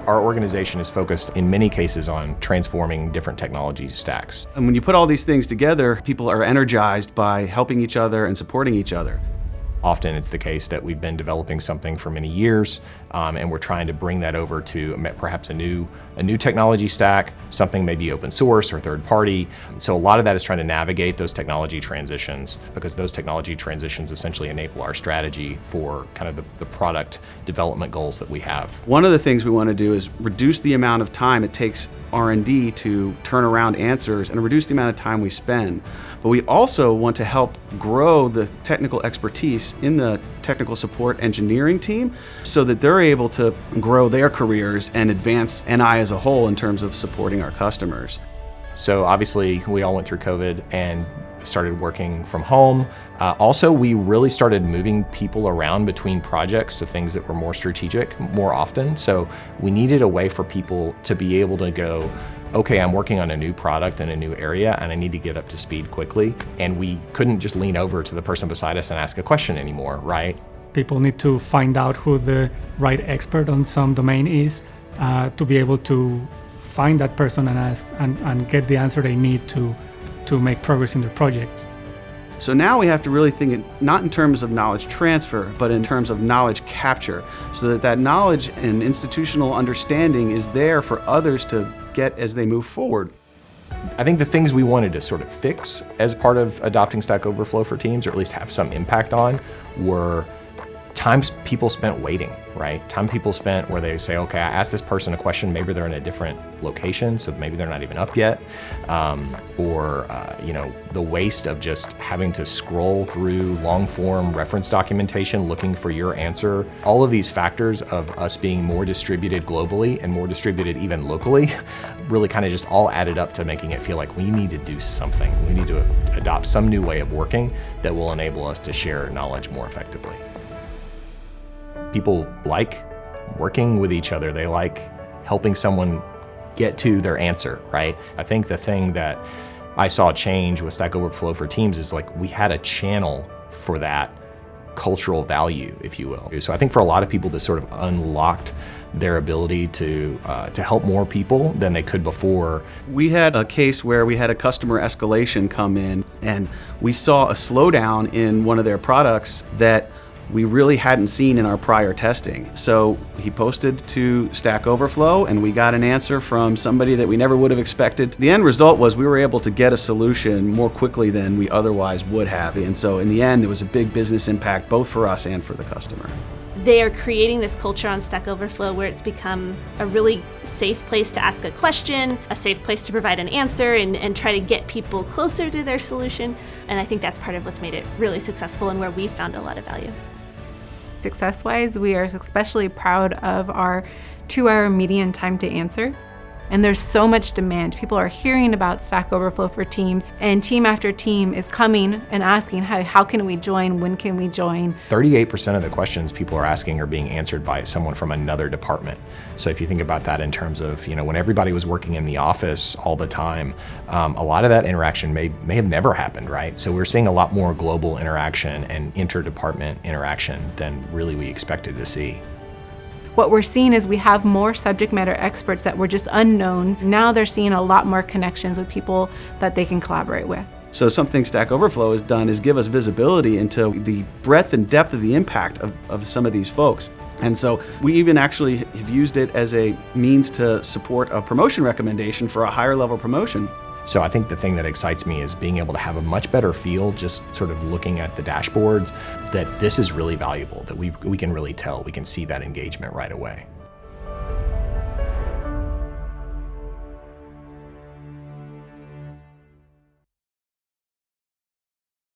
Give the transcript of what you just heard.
Our organization is focused in many cases on transforming different technology stacks. And when you put all these things together, people are energized by helping each other and supporting each other. Often it's the case that we've been developing something for many years, and we're trying to bring that over to perhaps a new technology stack, something maybe open source or third party. So a lot of that is trying to navigate those technology transitions, because those technology transitions essentially enable our strategy for kind of the product development goals that we have. One of the things we want to do is reduce the amount of time it takes R&D to turn around answers and reduce the amount of time we spend. But we also want to help grow the technical expertise in the technical support engineering team so that they're able to grow their careers and advance NI as a whole in terms of supporting our customers. So obviously we all went through COVID and started working from home. Also, we really started moving people around between projects to things that were more strategic more often. So we needed a way for people to be able to go, okay, I'm working on a new product in a new area and I need to get up to speed quickly. And we couldn't just lean over to the person beside us and ask a question anymore, right? People need to find out who the right expert on some domain is to be able to find that person and ask and get the answer they need to make progress in their projects. So now we have to really think not in terms of knowledge transfer, but in terms of knowledge capture, so that knowledge and institutional understanding is there for others to get as they move forward. I think the things we wanted to sort of fix as part of adopting Stack Overflow for teams, or at least have some impact on, were times people spent waiting, right? Time people spent where they say, okay, I asked this person a question, maybe they're in a different location, so maybe they're not even up yet. The waste of just having to scroll through long form reference documentation looking for your answer. All of these factors of us being more distributed globally and more distributed even locally really kind of just all added up to making it feel like we need to do something. We need to adopt some new way of working that will enable us to share knowledge more effectively. People like working with each other. They like helping someone get to their answer, right? I think the thing that I saw change with Stack Overflow for Teams is like we had a channel for that cultural value, if you will. So I think for a lot of people, this sort of unlocked their ability to help more people than they could before. We had a case where we had a customer escalation come in, and we saw a slowdown in one of their products that we really hadn't seen in our prior testing. So he posted to Stack Overflow and we got an answer from somebody that we never would have expected. The end result was we were able to get a solution more quickly than we otherwise would have. And so in the end, there was a big business impact both for us and for the customer. They are creating this culture on Stack Overflow where it's become a really safe place to ask a question, a safe place to provide an answer and try to get people closer to their solution. And I think that's part of what's made it really successful and where we've found a lot of value. Success-wise, we are especially proud of our 2-hour median time to answer. And there's so much demand. People are hearing about Stack Overflow for Teams, and team after team is coming and asking, how can we join? When can we join? 38% of the questions people are asking are being answered by someone from another department. So if you think about that in terms of, when everybody was working in the office all the time, a lot of that interaction may have never happened, right? So we're seeing a lot more global interaction and interdepartment interaction than really we expected to see. What we're seeing is we have more subject matter experts that were just unknown. Now they're seeing a lot more connections with people that they can collaborate with. So something Stack Overflow has done is give us visibility into the breadth and depth of the impact of some of these folks. And so we even actually have used it as a means to support a promotion recommendation for a higher level promotion. So I think the thing that excites me is being able to have a much better feel, just sort of looking at the dashboards, that this is really valuable, that we can really tell, we can see that engagement right away.